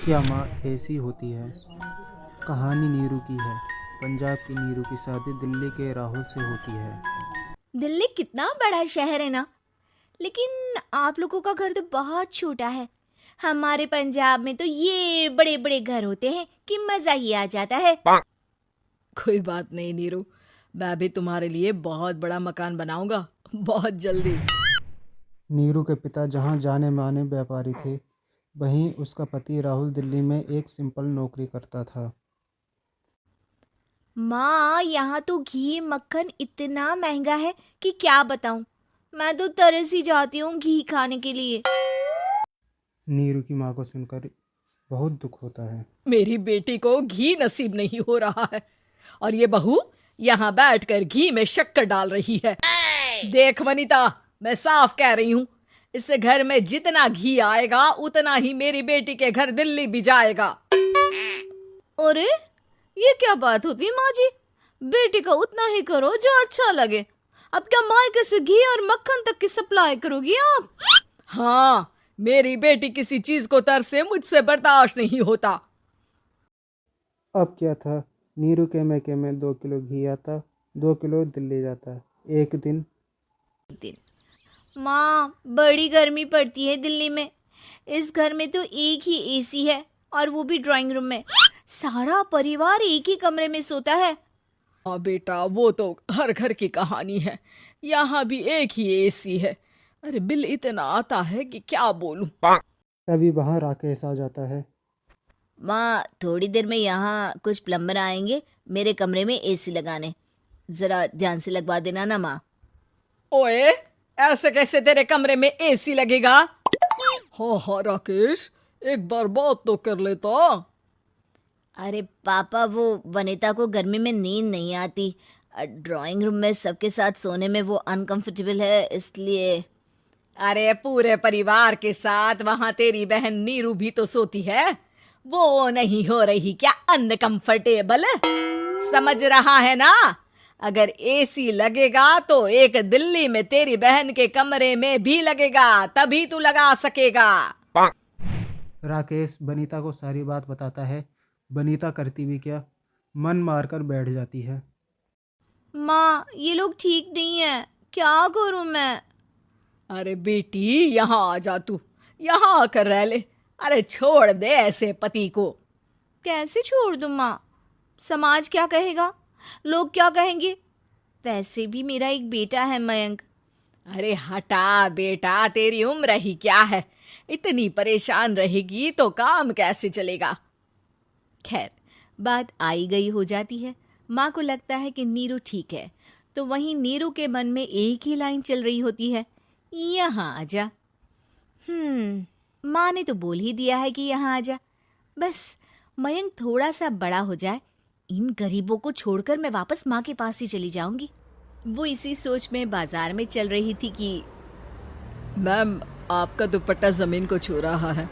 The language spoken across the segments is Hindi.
क्या माँ ऐसी होती है। कहानी नीरू की है। पंजाब की नीरू की शादी दिल्ली के राहुल से होती है। दिल्ली कितना बड़ा शहर है ना। लेकिन आप लोगों का घर तो बहुत छोटा है। हमारे पंजाब में तो ये बड़े बड़े घर होते हैं कि मजा ही आ जाता है। कोई बात नहीं नीरू, मैं भी तुम्हारे लिए बहुत बड़ा मकान बनाऊंगा, बहुत जल्दी। नीरू के पिता जहाँ जाने माने व्यापारी थे, वहीं उसका पति राहुल दिल्ली में एक सिंपल नौकरी करता था। माँ, यहाँ तो घी मक्खन इतना महंगा है कि क्या बताऊँ। मैं तो तरस ही जाती हूँ घी खाने के लिए। नीरू की माँ को सुनकर बहुत दुख होता है। मेरी बेटी को घी नसीब नहीं हो रहा है और ये बहू यहाँ बैठकर घी में शक्कर डाल रही है। देख वनीता, मैं साफ कह रही हूँ, इस घर में जितना घी आएगा उतना ही मेरी बेटी के घर दिल्ली भी जाएगा। अरे, ये क्या बात होती है माँ जी। बेटी का उतना ही करो जो अच्छा लगे। अब क्या मायके से घी और मक्खन तक की सप्लाई करोगी आप? हाँ, मेरी बेटी किसी चीज को तरसे मुझसे बर्दाश्त नहीं होता। अब क्या था, नीरू के मैके में 2 किलो घी आता, 2 किलो दिल्ली जाता। एक दिन माँ, बड़ी गर्मी पड़ती है दिल्ली में। इस घर में तो एक ही एसी है और वो भी ड्राइंग रूम में। सारा परिवार एक ही कमरे में सोता है। हाँ बेटा, वो तो हर घर की कहानी है। यहाँ भी एक ही एसी है। अरे बिल इतना आता है कि क्या बोलूं। तभी वहाँ राकेश आ जाता है। माँ, थोड़ी देर में यहाँ कुछ प्लम्बर आएंगे मेरे कमरे में एसी लगाने। जरा ध्यान से लगवा देना ना माँ। ओए, ऐसे कैसे तेरे कमरे में एसी लगेगा? हाँ हाँ राकेश, एक बार बात तो कर लेता। अरे पापा, वो वनिता को गर्मी में नींद नहीं आती। ड्राइंग रूम में सबके साथ सोने में वो अनकंफर्टेबल है, इसलिए। अरे पूरे परिवार के साथ वहां तेरी बहन नीरू भी तो सोती है। वो नहीं हो रही क्या अनकंफर्टेबल? समझ रहा है ना? अगर एसी लगेगा तो एक दिल्ली में तेरी बहन के कमरे में भी लगेगा, तभी तू लगा सकेगा। राकेश बनीता को सारी बात बताता है। बनीता करती भी क्या, मन मारकर बैठ जाती है। माँ, ये लोग ठीक नहीं है। क्या करूँ मैं? अरे बेटी, यहाँ आ जा, तू यहाँ आकर रह ले। अरे छोड़ दे ऐसे पति को। कैसे छोड़ दूँ माँ? समाज क्या कहेगा? लोग क्या कहेंगे? वैसे भी मेरा एक बेटा है मयंक। अरे हटा बेटा, तेरी उम्र ही क्या है, इतनी परेशान रहेगी तो काम कैसे चलेगा। खैर, बात आई गई हो जाती है। माँ को लगता है कि नीरू ठीक है, तो वहीं नीरू के मन में एक ही लाइन चल रही होती है, यहाँ आजा। माँ ने तो बोल ही दिया है कि यहाँ आजा। बस मयंक थोड़ा सा बड़ा हो जाए, इन गरीबों को छोड़कर मैं वापस माँ के पास ही चली जाऊंगी। वो इसी सोच में बाजार में चल रही थी कि मैम, आपका दुपट्टा जमीन को छू रहा है।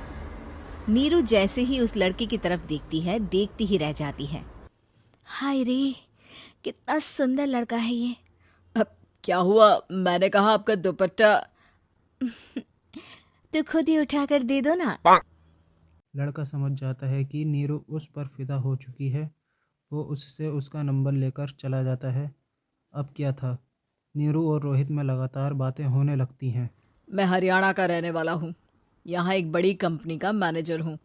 नीरू जैसे ही उस लड़के की तरफ देखती है, देखती ही रह जाती है। हाय रे, कितना सुंदर लड़का है ये। अब क्या हुआ? मैंने कहा आपका दुपट्टा। तो खुद ही उठाकर दे दो ना। लड़का समझ जाता है कि नीरू उस पर फिदा हो चुकी है। वो उससे उसका नंबर लेकर चला जाता है। अब क्या था, नीरू और रोहित में लगातार बातें होने लगती हैं। मैं हरियाणा का रहने वाला हूँ, यहाँ एक बड़ी कंपनी का मैनेजर हूँ।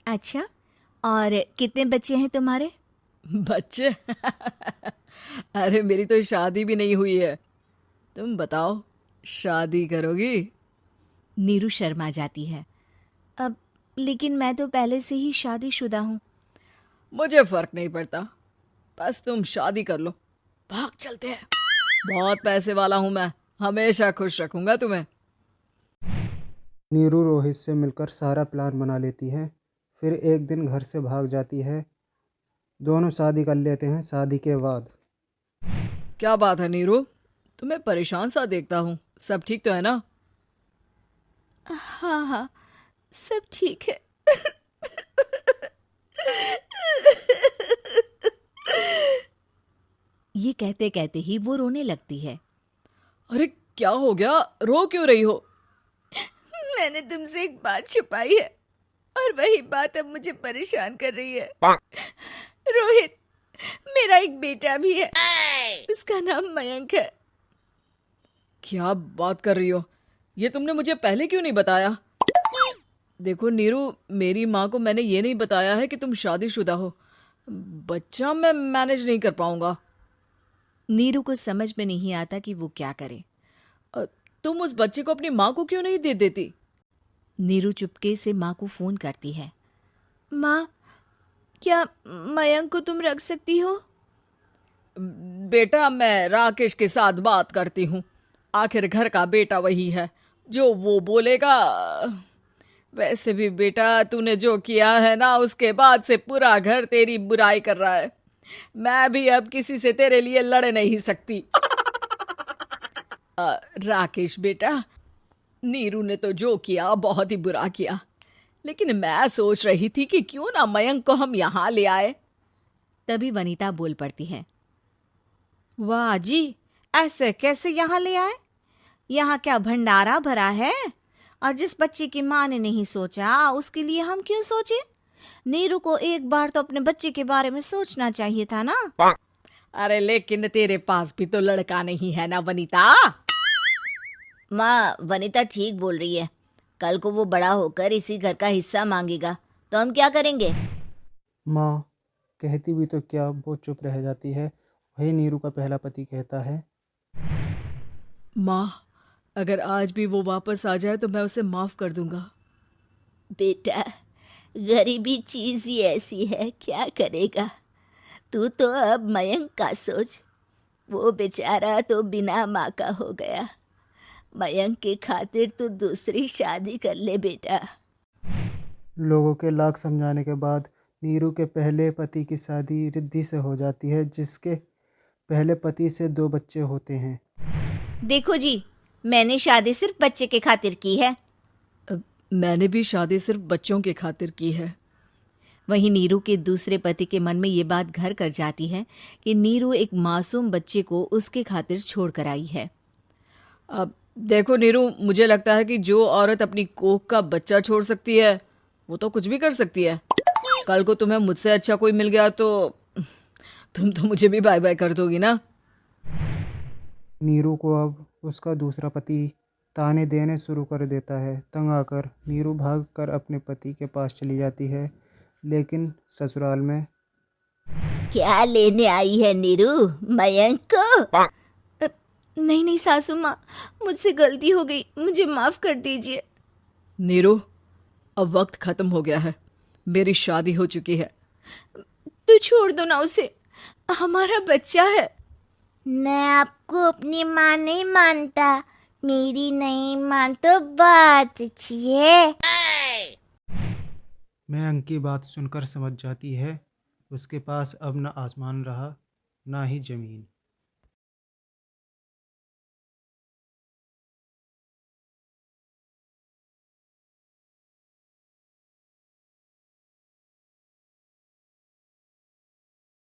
अच्छा, और कितने बच्चे हैं तुम्हारे? बच्चे? अरे मेरी तो शादी भी नहीं हुई है। तुम बताओ, शादी करोगी? नीरू शर्मा जाती है। अब लेकिन मैं तो पहले से ही शादीशुदा हूँ। मुझे फर्क नहीं पड़ता, बस तुम शादी कर लो, भाग चलते हैं। बहुत पैसे वाला हूं मैं, हमेशा खुश रखूंगा तुम्हें। नीरू रोहित से मिलकर सारा प्लान बना लेती है। फिर एक दिन घर से भाग जाती है। दोनों शादी कर लेते हैं। शादी के बाद क्या बात है नीरू, तुम्हें परेशान सा देखता हूँ, सब ठीक तो है ना? हाँ हाँ, सब ठीक है। ये कहते कहते ही वो रोने लगती है। अरे क्या हो गया, रो क्यों रही हो? मैंने तुमसे एक बात छुपाई है और वही बात अब मुझे परेशान कर रही है। रोहित, मेरा एक बेटा भी है, उसका नाम मयंक है। क्या बात कर रही हो? ये तुमने मुझे पहले क्यों नहीं बताया? देखो नीरू, मेरी माँ को मैंने ये नहीं बताया है कि तुम शादीशुदा हो। बच्चा मैं मैनेज नहीं कर पाऊंगा। नीरू को समझ में नहीं आता कि वो क्या करे। अ, तुम उस बच्चे को अपनी माँ को क्यों नहीं दे देती? नीरू चुपके से माँ को फोन करती है। माँ, क्या मयंक को तुम रख सकती हो? बेटा, मैं राकेश के साथ बात करती हूँ। आखिर घर का बेटा वही है, जो वो बोलेगा। वैसे भी बेटा, तूने जो किया है ना, उसके बाद से पूरा घर तेरी बुराई कर रहा है। मैं भी अब किसी से तेरे लिए लड़ नहीं सकती। राकेश बेटा, नीरू ने तो जो किया बहुत ही बुरा किया, लेकिन मैं सोच रही थी कि क्यों ना मयंक को हम यहाँ ले आए। तभी वनीता बोल पड़ती है। वाह जी, ऐसे कैसे यहाँ ले आए? यहाँ क्या भंडारा भरा है? और जिस बच्चे की माँ ने नहीं सोचा, उसके लिए हम क्यों सोचे? नीरू को एक बार तो अपने बच्चे के बारे में सोचना चाहिए था ना। अरे लेकिन तेरे पास भी तो लड़का नहीं है ना वनीता। माँ, वनीता ठीक बोल रही है। कल को वो बड़ा होकर इसी घर का हिस्सा मांगेगा, तो हम क्या करेंगे? माँ कहती भी तो क्या, वो चुप रह जाती है। वही नीरू का पहला पति कहता है। माँ, अगर आज भी वो वापस आ जाए तो मैं उसे माफ कर दूंगा। बेटा, गरीबी चीज ही ऐसी है, क्या करेगा। तू तो अब मयंक का सोच। वो बेचारा तो बिना माँ का हो गया। मयंक के खातिर तू दूसरी शादी कर ले बेटा। लोगों के लाख समझाने के बाद नीरू के पहले पति की शादी रिद्धि से हो जाती है, जिसके पहले पति से 2 बच्चे होते हैं। देखो जी, मैंने शादी सिर्फ बच्चे के खातिर की है। मैंने भी शादी सिर्फ बच्चों के खातिर की है। वहीं नीरू के दूसरे पति के मन में ये बात घर कर जाती है कि नीरू एक मासूम बच्चे को उसके खातिर छोड़ कर आई है। अब देखो नीरू, मुझे लगता है कि जो औरत अपनी कोख का बच्चा छोड़ सकती है, वो तो कुछ भी कर सकती है। कल को तुम्हें मुझसे अच्छा कोई मिल गया तो तुम तो मुझे भी बाय बाय कर दोगी ना। नीरू को अब उसका दूसरा पति ताने देने शुरू कर देता है। तंग आकर नीरू भागकर अपने पति के पास चली जाती है, लेकिन ससुराल में क्या लेने आई है नीरू, मयंक को? नहीं नहीं सासू माँ, मुझसे गलती हो गई, मुझे माफ कर दीजिए। नीरू, अब वक्त खत्म हो गया है। मेरी शादी हो चुकी है। तो छोड़ दो ना उसे, हमारा बच्चा है। मैं आपको अपनी माँ नहीं मानता। मेरी नहीं मान तो बात अच्छी है। मयंक की बात सुनकर समझ जाती है उसके पास अब न आसमान रहा, ना ही ज़मीन।